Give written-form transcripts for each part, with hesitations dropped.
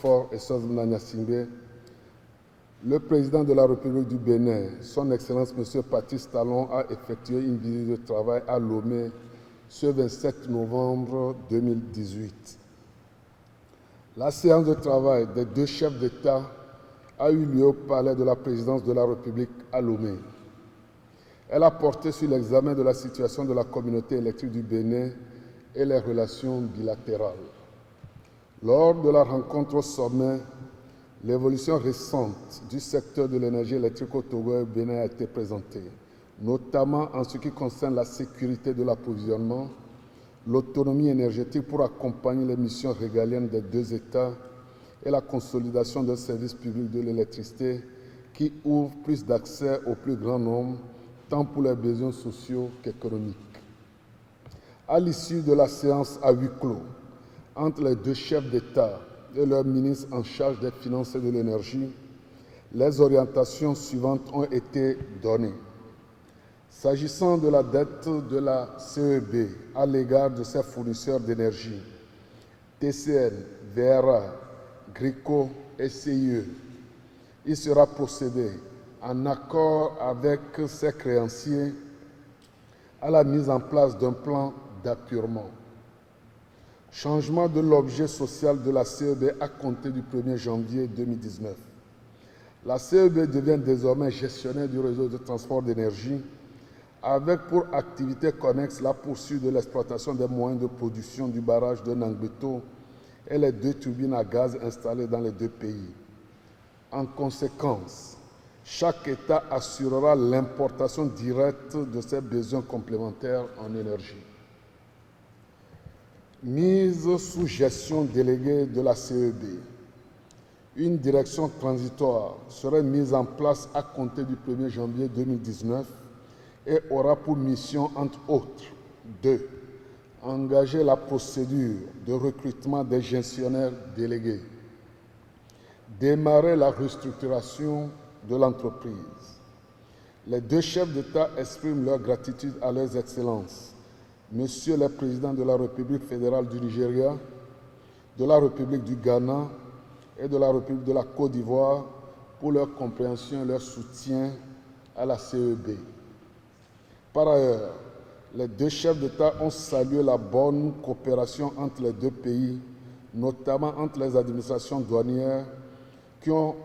Faure Essoz-Mna Gnassingbé, le président de la République du Bénin, son Excellence M. Patrice Talon, a effectué une visite de travail à Lomé ce 27 novembre 2018. La séance de travail des deux chefs d'État a eu lieu au palais de la présidence de la République à Lomé. Elle a porté sur l'examen de la situation de la communauté électrique du Bénin et les relations bilatérales. Lors de la rencontre au sommet, l'évolution récente du secteur de l'énergie électrique au Togo et au Bénin a été présentée, notamment en ce qui concerne la sécurité de l'approvisionnement, l'autonomie énergétique pour accompagner les missions régaliennes des deux États et la consolidation d'un service public de l'électricité qui ouvre plus d'accès au plus grand nombre, tant pour les besoins sociaux qu'économiques. À l'issue de la séance à huis clos, entre les deux chefs d'État et leurs ministres en charge des finances et de l'énergie, les orientations suivantes ont été données. S'agissant de la dette de la CEB à l'égard de ses fournisseurs d'énergie, TCN, VRA, GRICO et CIE, il sera procédé en accord avec ses créanciers à la mise en place d'un plan d'appurement. Changement de l'objet social de la CEB à compter du 1er janvier 2019. La CEB devient désormais gestionnaire du réseau de transport d'énergie avec pour activité connexe la poursuite de l'exploitation des moyens de production du barrage de Nangbeto et les deux turbines à gaz installées dans les deux pays. En conséquence, chaque État assurera l'importation directe de ses besoins complémentaires en énergie. Mise sous gestion déléguée de la CEB. Une direction transitoire serait mise en place à compter du 1er janvier 2019 et aura pour mission, entre autres, de engager la procédure de recrutement des gestionnaires délégués, démarrer la restructuration de l'entreprise. Les deux chefs d'État expriment leur gratitude à leurs excellences, Monsieur le Président de la République fédérale du Nigeria, de la République du Ghana et de la République de la Côte d'Ivoire pour leur compréhension et leur soutien à la CEB. Par ailleurs, les deux chefs d'État ont salué la bonne coopération entre les deux pays, notamment entre les administrations douanières, qui ont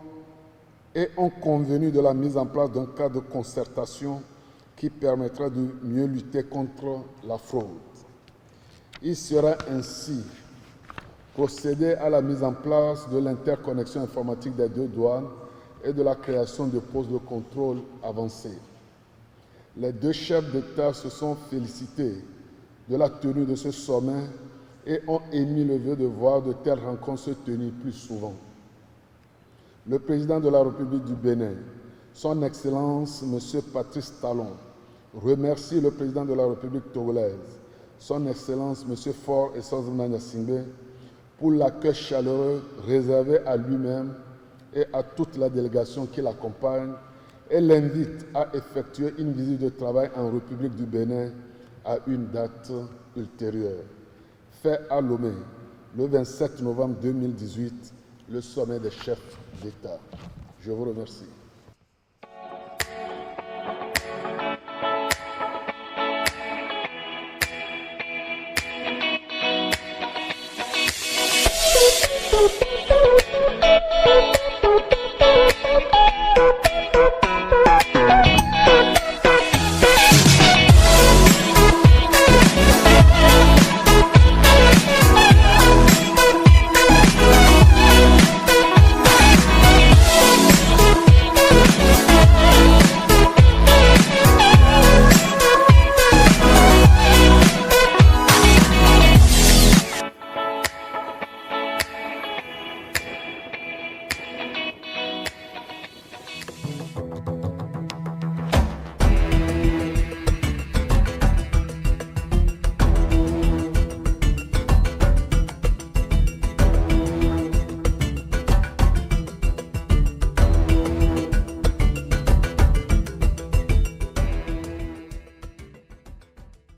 convenu de la mise en place d'un cadre de concertation qui permettra de mieux lutter contre la fraude. Il sera ainsi procédé à la mise en place de l'interconnexion informatique des deux douanes et de la création de postes de contrôle avancés. Les deux chefs d'État se sont félicités de la tenue de ce sommet et ont émis le vœu de voir de telles rencontres se tenir plus souvent. Le président de la République du Bénin, son Excellence M. Patrice Talon, remercie le président de la République togolaise, son Excellence M. Faure Essoz-Mna Gnassingbé, pour l'accueil chaleureux réservé à lui-même et à toute la délégation qui l'accompagne, et l'invite à effectuer une visite de travail en République du Bénin à une date ultérieure. Fait à Lomé, le 27 novembre 2018, le sommet des chefs d'État. Je vous remercie. Thank you.